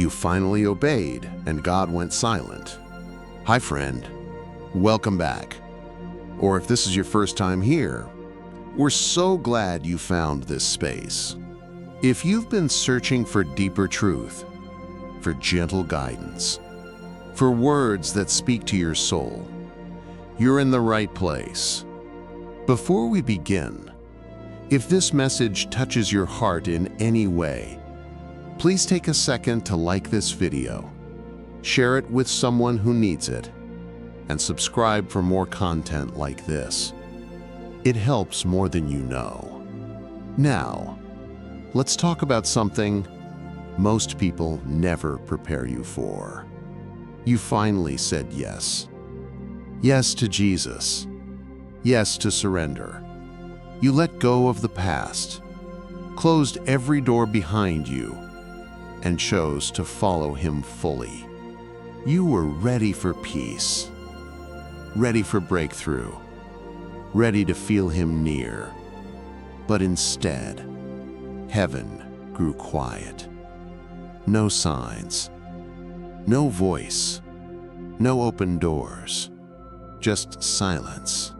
You finally obeyed, and God went silent. Hi, friend. Welcome back. Or if this is your first time here, we're so glad you found this space. If you've been searching for deeper truth, for gentle guidance, for words that speak to your soul, you're in the right place. Before we begin, if this message touches your heart in any way, please take a second to like this video, share it with someone who needs it, and subscribe for more content like this. It helps more than you know. Now, let's talk about something most people never prepare you for. You finally said yes. Yes to Jesus. Yes to surrender. You let go of the past, closed every door behind you, and chose to follow Him fully. You were ready for peace, ready for breakthrough, ready to feel Him near. But instead, heaven grew quiet. No signs, no voice, no open doors, just silence.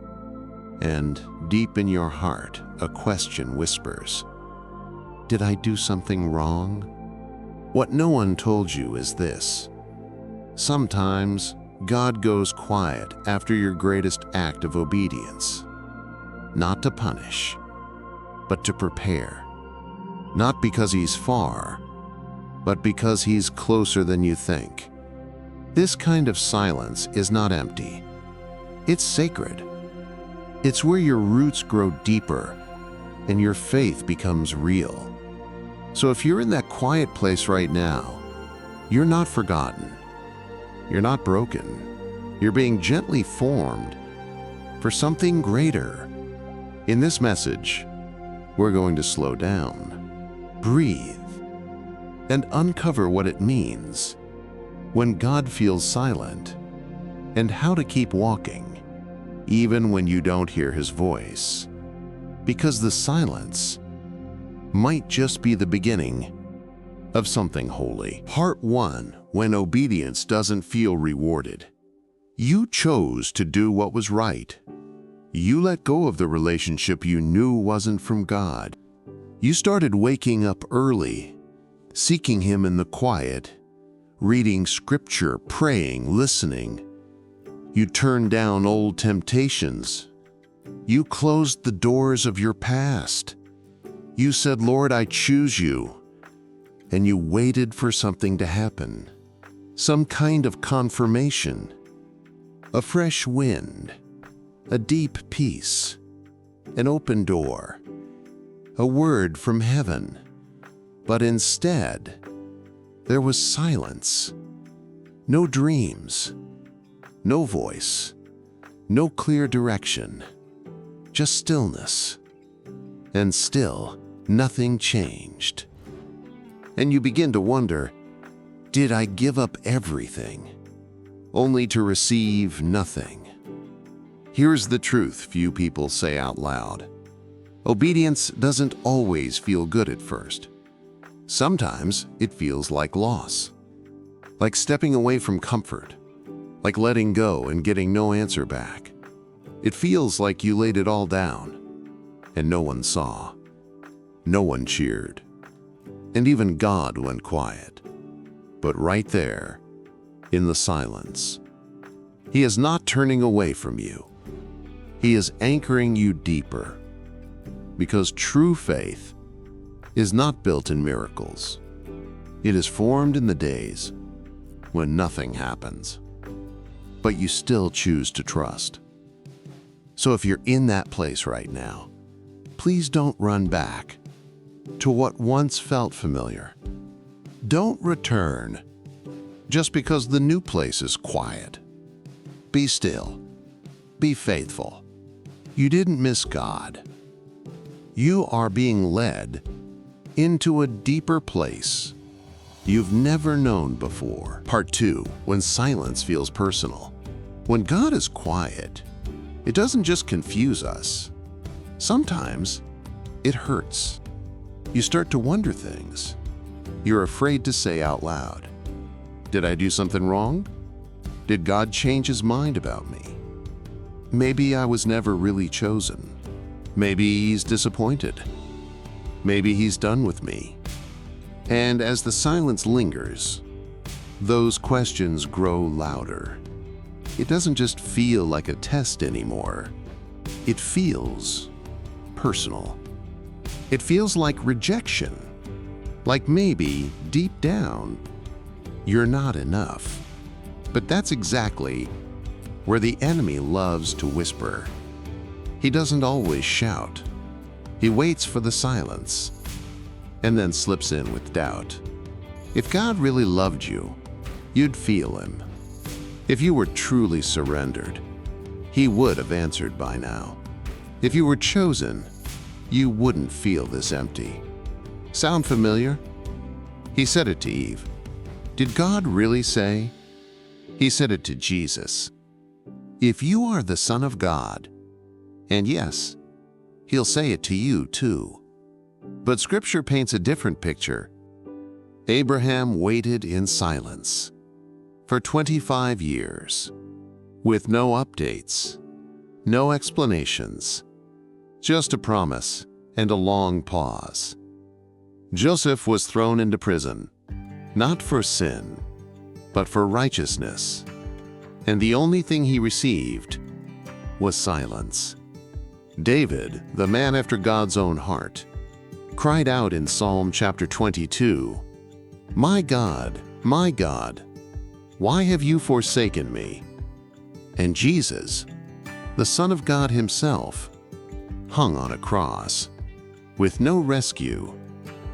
And deep in your heart, a question whispers, did I do something wrong? What no one told you is this: sometimes God goes quiet after your greatest act of obedience. Not to punish, but to prepare. Not because He's far, but because He's closer than you think. This kind of silence is not empty. It's sacred. It's where your roots grow deeper and your faith becomes real. So if you're in that quiet place right now, you're not forgotten. You're not broken. You're being gently formed for something greater. In this message, we're going to slow down, breathe, and uncover what it means when God feels silent, and how to keep walking, even when you don't hear His voice. Because the silence might just be the beginning of something holy. Part 1. When obedience doesn't feel rewarded. You chose to do what was right. You let go of the relationship you knew wasn't from God. You started waking up early, seeking Him in the quiet, reading scripture, praying, listening. You turned down old temptations. You closed the doors of your past. You said, Lord, I choose you. And you waited for something to happen. Some kind of confirmation. A fresh wind. A deep peace. An open door. A word from heaven. But instead, there was silence. No dreams. No voice. No clear direction. Just stillness. And still, nothing changed. And you begin to wonder, did I give up everything, only to receive nothing? Here's the truth few people say out loud. Obedience doesn't always feel good at first. Sometimes it feels like loss, like stepping away from comfort, like letting go and getting no answer back. It feels like you laid it all down, and no one saw. No one cheered. And even God went quiet. But right there, in the silence, He is not turning away from you. He is anchoring you deeper. Because true faith is not built in miracles. It is formed in the days when nothing happens. But you still choose to trust. So if you're in that place right now, please don't run back to what once felt familiar. Don't return just because the new place is quiet. Be still. Be faithful. You didn't miss God. You are being led into a deeper place you've never known before. Part 2. When silence feels personal. When God is quiet, it doesn't just confuse us. Sometimes it hurts. You start to wonder things you're afraid to say out loud. Did I do something wrong? Did God change his mind about me? Maybe I was never really chosen. Maybe he's disappointed. Maybe he's done with me. And as the silence lingers, those questions grow louder. It doesn't just feel like a test anymore. It feels personal. It feels like rejection. Like maybe, deep down, you're not enough. But that's exactly where the enemy loves to whisper. He doesn't always shout. He waits for the silence and then slips in with doubt. If God really loved you, you'd feel him. If you were truly surrendered, he would have answered by now. If you were chosen, you wouldn't feel this empty. Sound familiar? He said it to Eve. Did God really say? He said it to Jesus. If you are the Son of God, and yes, he'll say it to you too. But Scripture paints a different picture. Abraham waited in silence for 25 years, with no updates, no explanations, just a promise and a long pause. Joseph was thrown into prison, not for sin, but for righteousness. And the only thing he received was silence. David, the man after God's own heart, cried out in Psalm chapter 22, my God, why have you forsaken me?" And Jesus, the Son of God himself, hung on a cross, with no rescue,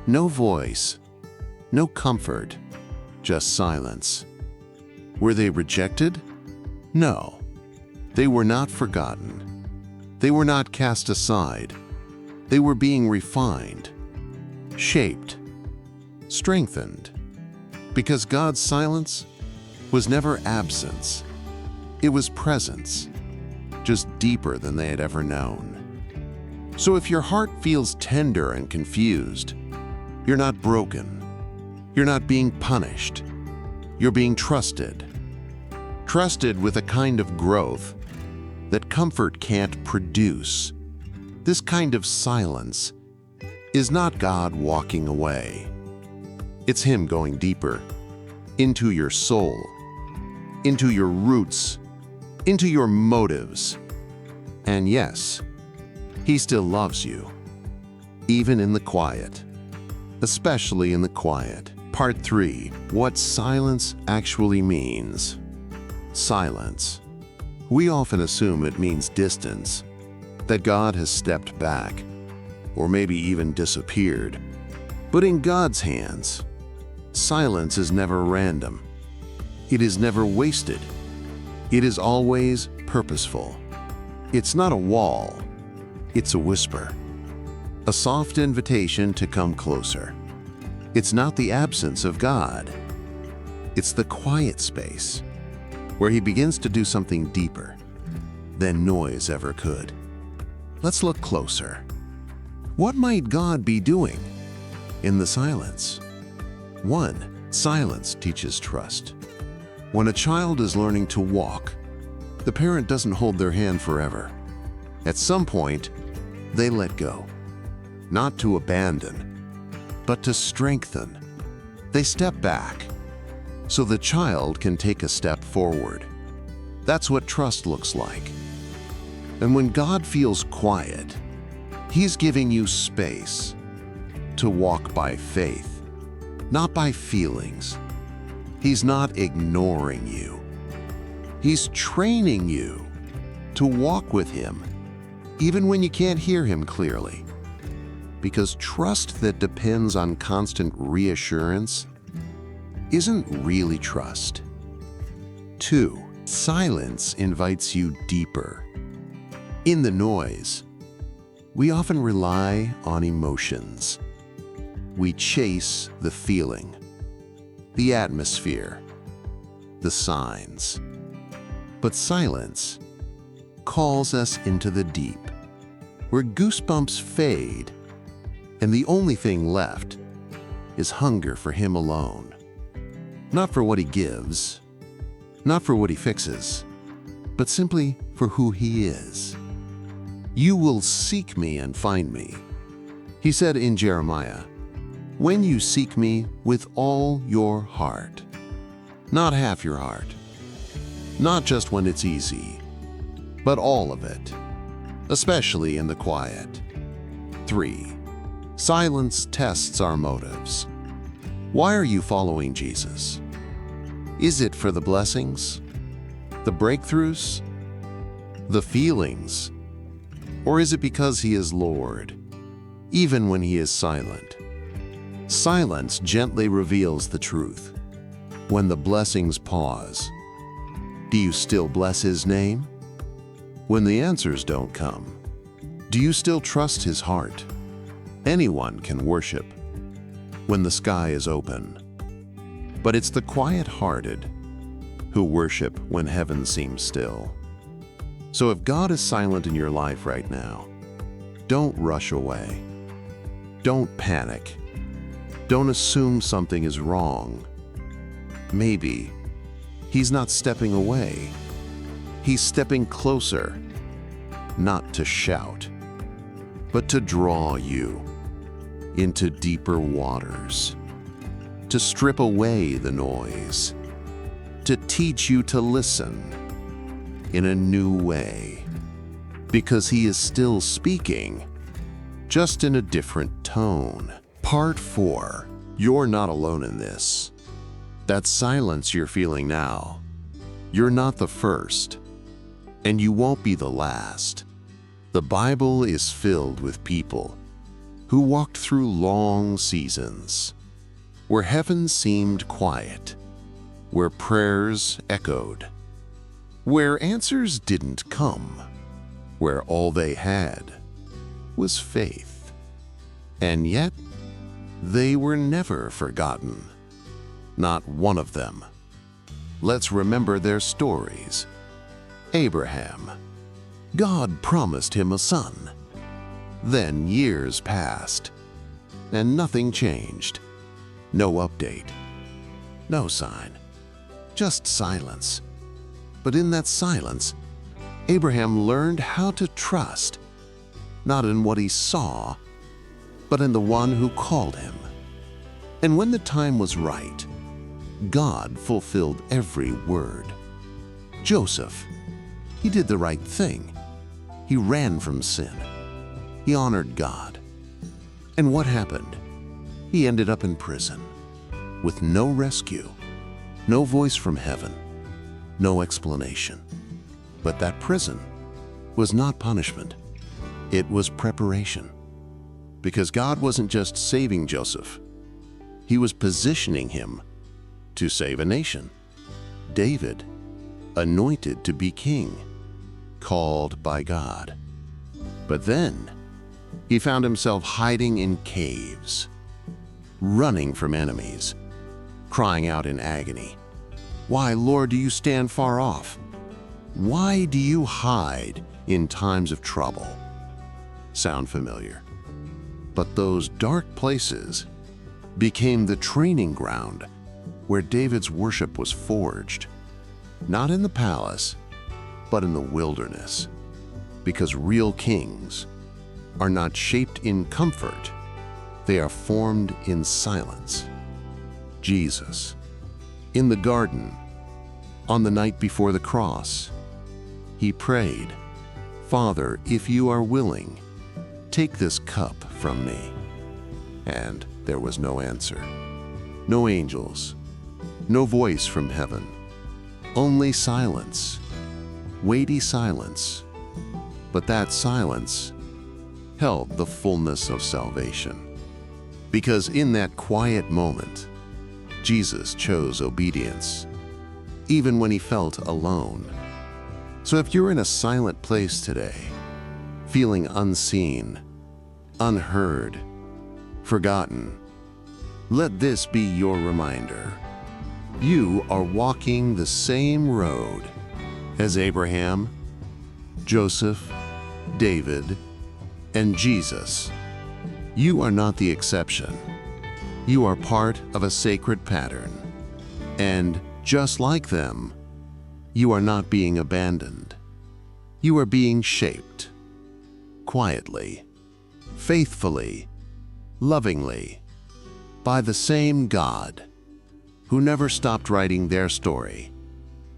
no voice, no comfort, just silence. Were they rejected? No. They were not forgotten. They were not cast aside. They were being refined, shaped, strengthened. Because God's silence was never absence. It was presence, just deeper than they had ever known. So if your heart feels tender and confused, you're not broken. You're not being punished. You're being trusted. Trusted with a kind of growth that comfort can't produce. This kind of silence is not God walking away. It's him going deeper into your soul, into your roots, into your motives. And yes, he still loves you, even in the quiet, especially in the quiet. Part 3. What silence actually means. Silence. We often assume it means distance, that God has stepped back, or maybe even disappeared. But in God's hands, silence is never random. It is never wasted. It is always purposeful. It's not a wall, it's a whisper, a soft invitation to come closer. It's not the absence of God. It's the quiet space where he begins to do something deeper than noise ever could. Let's look closer. What might God be doing in the silence? 1. Silence teaches trust. When a child is learning to walk, the parent doesn't hold their hand forever. At some point, they let go. Not to abandon, but to strengthen. They step back so the child can take a step forward. That's what trust looks like. And when God feels quiet, he's giving you space to walk by faith, not by feelings. He's not ignoring you. He's training you to walk with him, even when you can't hear him clearly. Because trust that depends on constant reassurance isn't really trust. 2. Silence invites you deeper. In the noise, we often rely on emotions. We chase the feeling, the atmosphere, the signs. But silence calls us into the deep, where goosebumps fade, and the only thing left is hunger for him alone. Not for what he gives, not for what he fixes, but simply for who he is. You will seek me and find me. He said in Jeremiah, when you seek me with all your heart, not half your heart, not just when it's easy, but all of it, especially in the quiet. 3. Silence tests our motives. Why are you following Jesus? Is it for the blessings, the breakthroughs, the feelings, or is it because he is Lord, even when he is silent? Silence gently reveals the truth. When the blessings pause, do you still bless his name? When the answers don't come, do you still trust his heart? Anyone can worship when the sky is open, but it's the quiet-hearted who worship when heaven seems still. So if God is silent in your life right now, don't rush away. Don't panic. Don't assume something is wrong. Maybe he's not stepping away. He's stepping closer, not to shout, but to draw you into deeper waters, to strip away the noise, to teach you to listen in a new way, because he is still speaking, just in a different tone. Part 4. You're not alone in this. That silence you're feeling now, you're not the first, and you won't be the last. The Bible is filled with people who walked through long seasons, where heaven seemed quiet, where prayers echoed, where answers didn't come, where all they had was faith. And yet, they were never forgotten. Not one of them. Let's remember their stories. Abraham. God promised him a son. Then years passed, and nothing changed. No update. No sign. Just silence. But in that silence, Abraham learned how to trust, not in what he saw, but in the one who called him. And when the time was right, God fulfilled every word. Joseph, he did the right thing. He ran from sin. He honored God. And what happened? He ended up in prison, with no rescue, no voice from heaven, no explanation. But that prison was not punishment. It was preparation. Because God wasn't just saving Joseph, he was positioning him to save a nation. David, anointed to be king, called by God. But then, he found himself hiding in caves, running from enemies, crying out in agony, "Why, Lord, do you stand far off? Why do you hide in times of trouble?" Sound familiar? But those dark places became the training ground where David's worship was forged, not in the palace, but in the wilderness, because real kings are not shaped in comfort, they are formed in silence. Jesus, in the garden, on the night before the cross, he prayed, "Father, if you are willing, take this cup from me." And there was no answer, no angels, no voice from heaven, only silence, weighty silence. But that silence held the fullness of salvation. Because in that quiet moment, Jesus chose obedience, even when he felt alone. So if you're in a silent place today, feeling unseen, unheard, forgotten, let this be your reminder. You are walking the same road as Abraham, Joseph, David, and Jesus. You are not the exception. You are part of a sacred pattern. And just like them, you are not being abandoned. You are being shaped. Quietly, faithfully, lovingly, by the same God who never stopped writing their story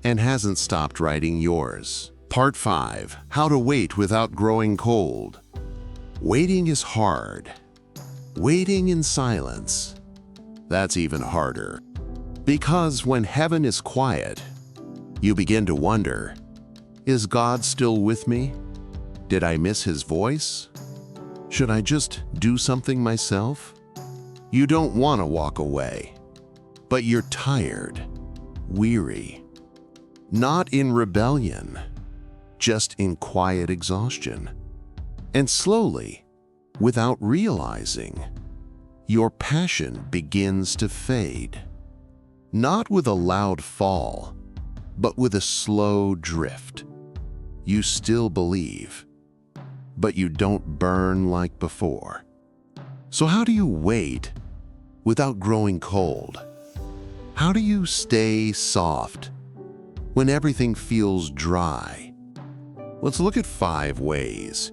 and hasn't stopped writing yours. Part 5. How to wait without growing cold. Waiting is hard. Waiting in silence, that's even harder. Because when heaven is quiet, you begin to wonder, is God still with me? Did I miss his voice? Should I just do something myself? You don't want to walk away, but you're tired, weary. Not in rebellion, just in quiet exhaustion. And slowly, without realizing, your passion begins to fade. Not with a loud fall, but with a slow drift. You still believe, but you don't burn like before. So how do you wait without growing cold? How do you stay soft when everything feels dry? Let's look at 5 ways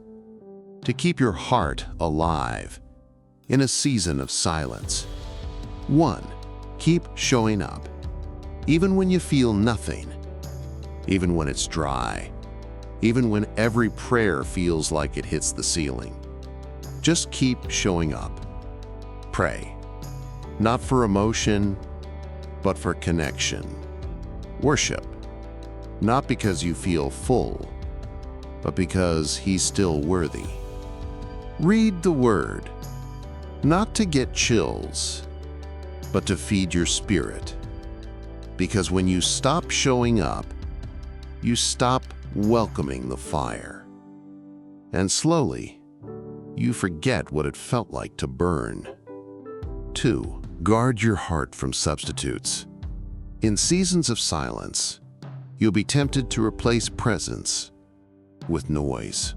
to keep your heart alive in a season of silence. 1. Keep showing up. Even when you feel nothing, even when it's dry, even when every prayer feels like it hits the ceiling. Just keep showing up. Pray, not for emotion, but for connection. Worship, not because you feel full, but because he's still worthy. Read the Word, not to get chills, but to feed your spirit. Because when you stop showing up, you stop welcoming the fire. And slowly, you forget what it felt like to burn. 2. Guard your heart from substitutes. In seasons of silence, you'll be tempted to replace presence with noise.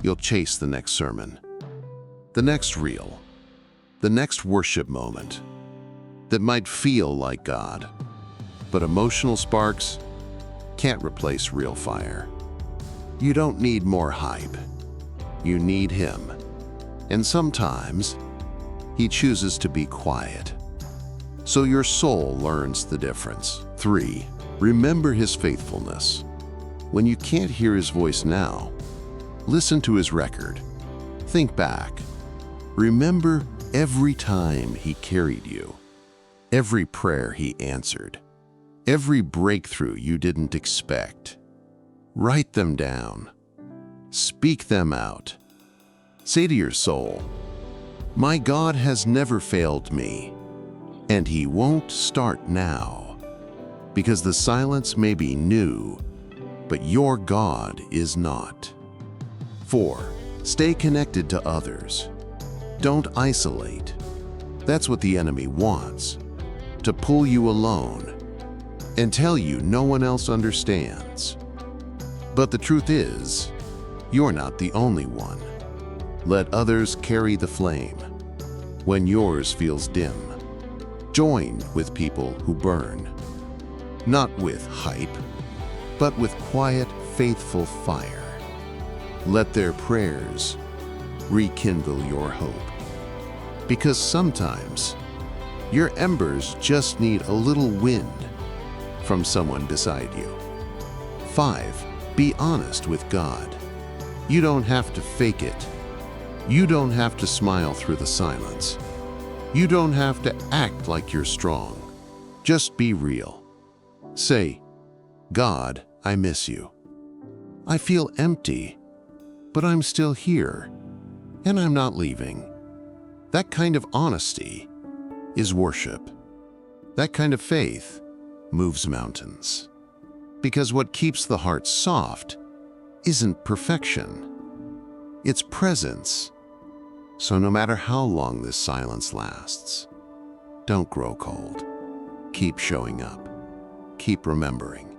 You'll chase the next sermon, the next reel, the next worship moment that might feel like God. But emotional sparks can't replace real fire. You don't need more hype. You need him. And sometimes he chooses to be quiet, so your soul learns the difference. 3. Remember his faithfulness. When you can't hear his voice now, listen to his record. Think back. Remember every time he carried you, every prayer he answered, every breakthrough you didn't expect. Write them down. Speak them out. Say to your soul, "My God has never failed me, and he won't start now." Because the silence may be new, but your God is not. 4. Stay connected to others. Don't isolate. That's what the enemy wants, to pull you alone and tell you no one else understands. But the truth is, you're not the only one. Let others carry the flame when yours feels dim. Join with people who burn, not with hype, but with quiet, faithful fire. Let their prayers rekindle your hope. Because sometimes your embers just need a little wind from someone beside you. 5. Be honest with God. You don't have to fake it. You don't have to smile through the silence. You don't have to act like you're strong. Just be real. Say, "God, I miss you. I feel empty, but I'm still here, and I'm not leaving." That kind of honesty is worship. That kind of faith moves mountains. Because what keeps the heart soft isn't perfection. It's presence. So no matter how long this silence lasts, don't grow cold. Keep showing up. Keep remembering.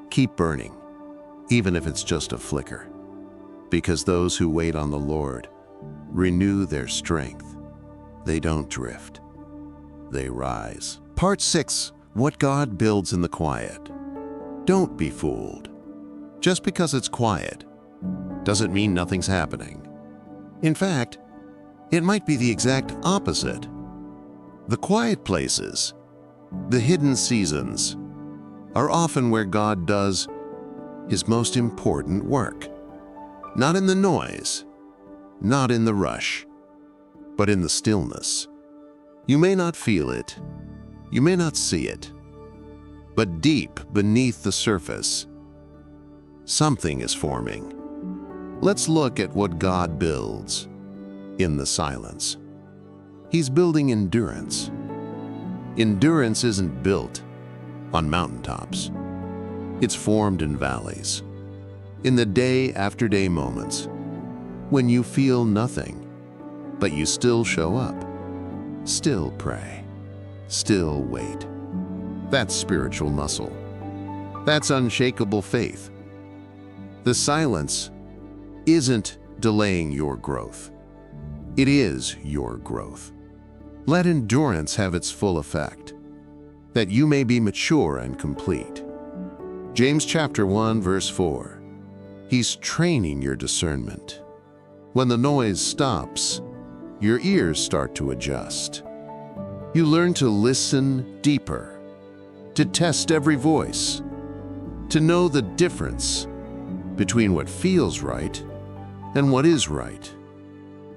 Keep burning, even if it's just a flicker. Because those who wait on the Lord renew their strength. They don't drift. They rise. Part 6. what God builds in the quiet. Don't be fooled. Just because it's quiet doesn't mean nothing's happening. In fact, it might be the exact opposite. The quiet places, the hidden seasons, are often where God does His most important work. Not in the noise, not in the rush, but in the stillness. You may not feel it, you may not see it, but deep beneath the surface, something is forming. Let's look at what God builds in the silence. He's building endurance. Endurance isn't built on mountaintops. It's formed in valleys, in the day-after-day moments, when you feel nothing, but you still show up, still pray, still wait. That's spiritual muscle. That's unshakable faith. The silence isn't delaying your growth. It is your growth. Let endurance have its full effect, that you may be mature and complete. James chapter 1, verse 4. He's training your discernment. When the noise stops, your ears start to adjust. You learn to listen deeper, to test every voice, to know the difference between what feels right and what is right.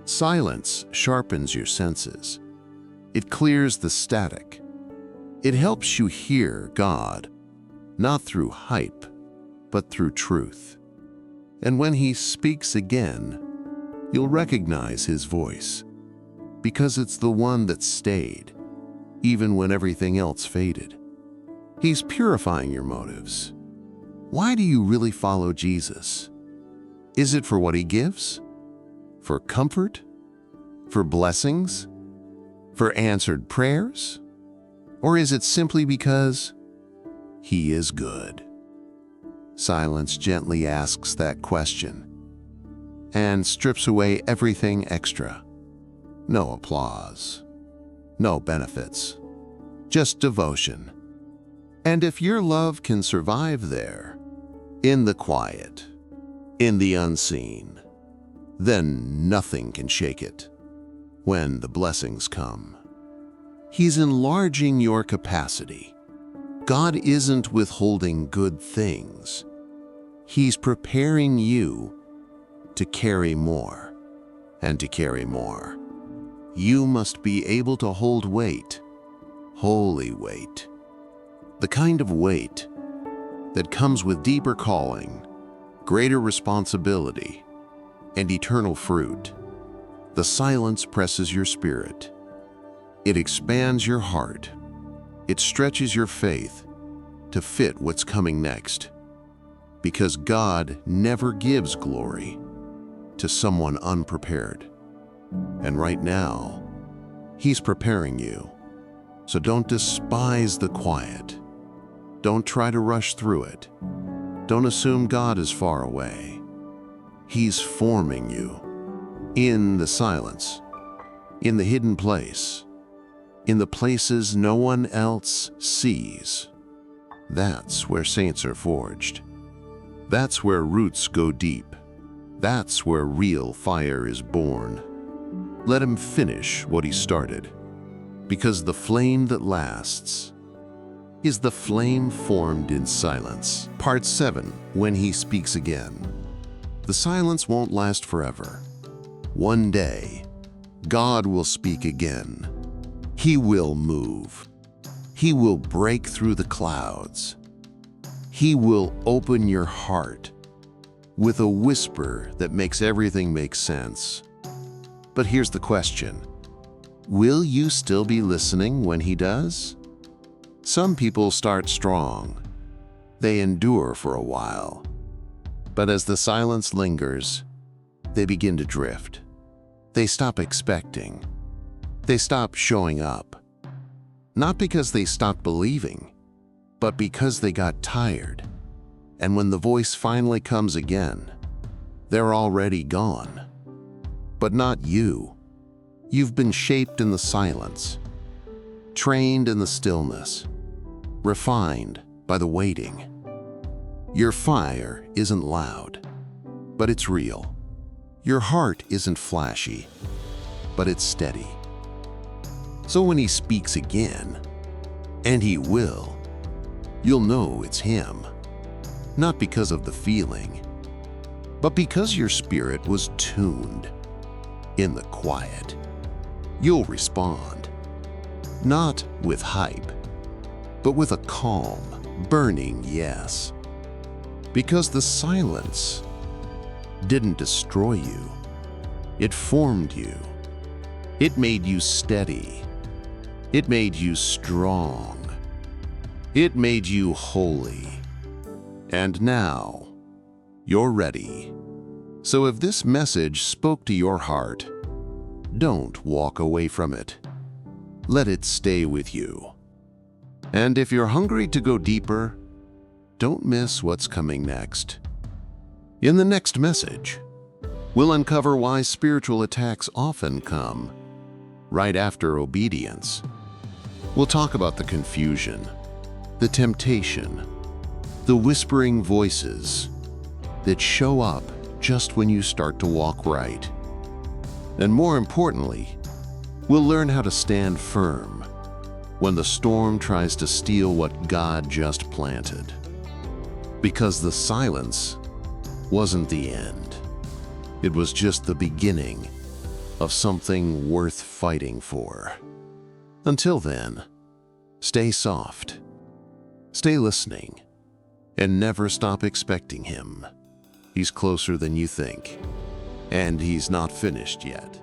Silence sharpens your senses. It clears the static. It helps you hear God, not through hype, but through truth. And when He speaks again, you'll recognize His voice, because it's the one that stayed, even when everything else faded. He's purifying your motives. Why do you really follow Jesus? Is it for what He gives? For comfort? For blessings? For answered prayers? Or is it simply because He is good? Silence gently asks that question and strips away everything extra. No applause, no benefits, just devotion. And if your love can survive there, in the quiet, in the unseen, then nothing can shake it when the blessings come. He's enlarging your capacity. God isn't withholding good things. He's preparing you to carry more and to carry more. You must be able to hold weight, holy weight, the kind of weight that comes with deeper calling, greater responsibility, and eternal fruit. The silence presses your spirit. It expands your heart. It stretches your faith to fit what's coming next. Because God never gives glory to someone unprepared. And right now, He's preparing you. So don't despise the quiet. Don't try to rush through it. Don't assume God is far away. He's forming you in the silence, in the hidden place, in the places no one else sees. That's where saints are forged. That's where roots go deep. That's where real fire is born. Let Him finish what He started, because the flame that lasts is the flame formed in silence. Part 7, when He speaks again. The silence won't last forever. One day, God will speak again. He will move. He will break through the clouds. He will open your heart with a whisper that makes everything make sense. But here's the question. Will you still be listening when He does? Some people start strong. They endure for a while. But as the silence lingers, they begin to drift. They stop expecting. They stop showing up. Not because they stopped believing, but because they got tired. And when the voice finally comes again, they're already gone. But not you. You've been shaped in the silence, trained in the stillness, refined by the waiting. Your fire isn't loud, but it's real. Your heart isn't flashy, but it's steady. So when he speaks again, and he will, you'll know it's him. Not because of the feeling, but because your spirit was tuned in the quiet. You'll respond, not with hype, but with a calm, burning yes. Because the silence didn't destroy you. It formed you. It made you steady. It made you strong. It made you holy. And now, you're ready. So if this message spoke to your heart, don't walk away from it. Let it stay with you. And if you're hungry to go deeper, don't miss what's coming next. In the next message, we'll uncover why spiritual attacks often come right after obedience. We'll talk about the confusion, the temptation, the whispering voices that show up just when you start to walk right. And more importantly, we'll learn how to stand firm when the storm tries to steal what God just planted. Because the silence wasn't the end. It was just the beginning of something worth fighting for. Until then, stay soft, stay listening, and never stop expecting him. He's closer than you think, and he's not finished yet.